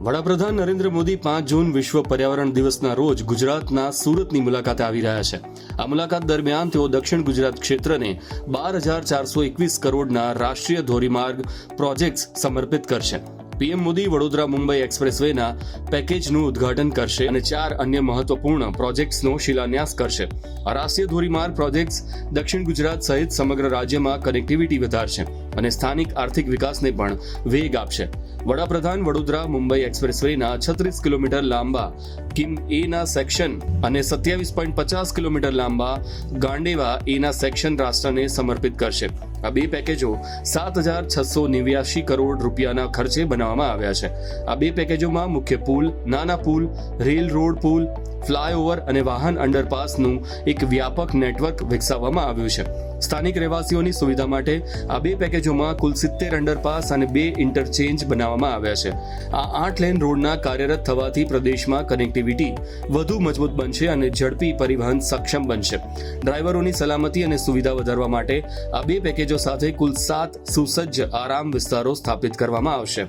વડાપ્રધાન નરેન્દ્ર મોદી 5 જૂન વિશ્વ પર્યાવરણ દિવસના રોજ ગુજરાતના સુરતની મુલાકાતે આવી રહ્યા છે. આ મુલાકાત દરમિયાન તેઓ દક્ષિણ ગુજરાત ક્ષેત્રને 12,421 કરોડના રાષ્ટ્રીય ધોરીમાર્ગ પ્રોજેક્ટ્સ સમર્પિત કરશે. પીએમ મોદી વડોદરા મુંબઈ એક્સપ્રેસવેના પેકેજનું ઉદ્ઘાટન કરશે અને 4 અન્ય મહત્વપૂર્ણ પ્રોજેક્ટ્સનો શિલાન્યાસ કરશે. આ રાષ્ટ્રીય ધોરીમાર્ગ પ્રોજેક્ટ્સ દક્ષિણ ગુજરાત સહિત સમગ્ર રાજ્યમાં કનેક્ટિવિટી વધારશે અને સ્થાનિક આર્થિક વિકાસને પણ વેગ આપશે. વડાપ્રધાન વડોદરા મુંબઈ એક્સપ્રેસવેના 36 કિલોમીટર લાંબા કિમ એના સેક્શન અને 27.50 કિલોમીટર લાંબા ગાંડેવા એના સેક્શન રાષ્ટ્રને સમર્પિત કરશે. આ બે પેકેજો 7,689 કરોડ રૂપિયાના ખર્ચે બનાવવામાં આવ્યા છે. આ બે પેકેજોમાં મુખ્ય પુલ, નાના પુલ, રેલ રોડ પુલ, ફ્લાયઓવર અને વાહન અંડરપાસનું એક વ્યાપક નેટવર્ક વિકસાવવામાં આવ્યું છે. સ્થાનિક રહેવાસીઓની સુવિધા માટે આ બે પેકેજોમાં કુલ 70 અંડરપાસ અને 2 ઇન્ટરચેન્જ બનાવવામાં આવ્યા છે. આ 8 લેન રોડના કાર્યરત થવાથી પ્રદેશમાં કનેક્ટિવિટી વધુ મજબૂત બનશે અને ઝડપી પરિવહન સક્ષમ બનશે. ડ્રાઈવરોની સલામતી અને સુવિધા વધારવા માટે આ બે પેકેજો સાથે કુલ 7 સુસજ્જ આરામ વિસ્તારો સ્થાપિત કરવામાં આવશે.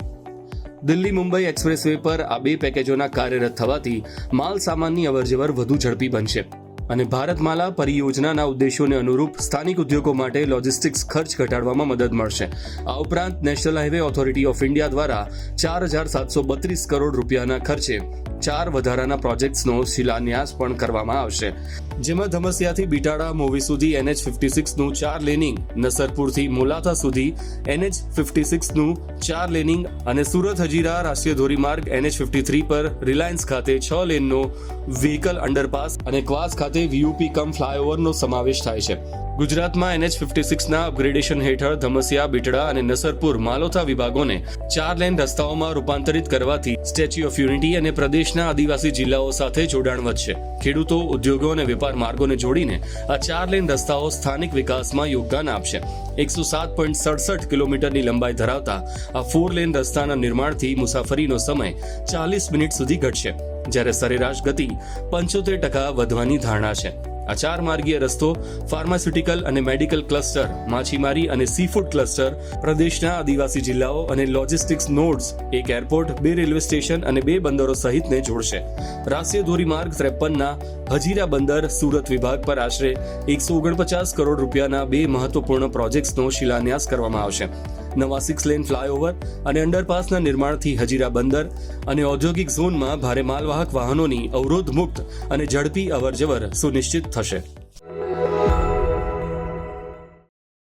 દિલ્હી મુંબઈ એક્સપ્રેસવે પર આ બે પેકેજોના કાર્યરત થવાથી માલ સામાનની અવરજવર વધુ ઝડપી બનશે અને ભારતમાલા પરિયોજનાના ઉદ્દેશોને અનુરૂપ સ્થાનિક ઉદ્યોગો માટે લોજિસ્ટિક્સ ખર્ચ ઘટાડવામાં મદદ મળશે. આ ઉપરાંત national highway authority of India દ્વારા 4,732 કરોડ રૂપિયાના ખર્ચે 4 વધારાના પ્રોજેક્ટ્સનો શિલાન્યાસ પણ કરવામાં આવશે, જેમાં ધમસિયાથી બિટાડા મોવી સુધી NH56નું 4 લેનિંગ, નસરપુરથી મોલાથા સુધી NH56નું 4 લેનિંગ અને સુરત હજીરા રાષ્ટ્રીય ધોરીમાર્ગ NH53 પર રિલાયન્સ ખાતે 6 લેનનો વ્હીકલ અંડરપાસ અને ક્વાસ ખાતે VUP કમ ફ્લાયઓવરનો સમાવેશ થાય છે. ગુજરાતમાં NH56ના અપગ્રેડેશન હેઠળ ધમસિયા, બિટડા અને નસરપુર માલોથા વિભાગોને 4 લેન રસ્તાઓમાં રૂપાંતરિત કરવાથી સ્ટેચ્યુ ઓફ યુનિટી અને પ્રદેશના આદિવાસી જિલ્લાઓ સાથે જોડાણ વધશે. ખેડૂતો, ઉદ્યોગો અને વેપાર માર્ગોને જોડીને આ 4 લેન રસ્તાઓ સ્થાનિક વિકાસમાં યોગદાન આપશે. 107.67 કિલોમીટરની લંબાઈ ધરાવતા આ 4 લેન રસ્તાના નિર્માણથી મુસાફરીનો સમય 40 મિનિટ સુધી ઘટશે, જ્યારે સરેરાશ ગતિ 75% વધવાની ધારણા છે. આ 4 માર્ગીય રસ્તો ફાર્માસ્યુટિકલ અને મેડિકલ ક્લસ્ટર, માછીમારી અને સીફૂડ ક્લસ્ટર, પ્રદેશના આદિવાસી જિલ્લાઓ અને લોજિસ્ટિક્સ નોડ્સ, એક એરપોર્ટ, 2 રેલવે સ્ટેશન અને 2 બંદરો સહિતને જોડશે. રાષ્ટ્રીય ધોરીમાર્ગ 53ના હજીરા બંદર સુરત વિભાગ પર આશરે 149 કરોડ રૂપિયાના 2 મહત્વપૂર્ણ પ્રોજેક્ટ્સનો શિલાન્યાસ કરવામાં આવશે. નવા 6 લેન ફ્લાયઓવર અને અંડરપાસના નિર્માણથી હજીરા બંદર અને ઔદ્યોગિક ઝોનમાં ભારે માલવાહક વાહનોની અવરોધ મુક્ત અને ઝડપી અવરજવર સુનિશ્ચિત થશે.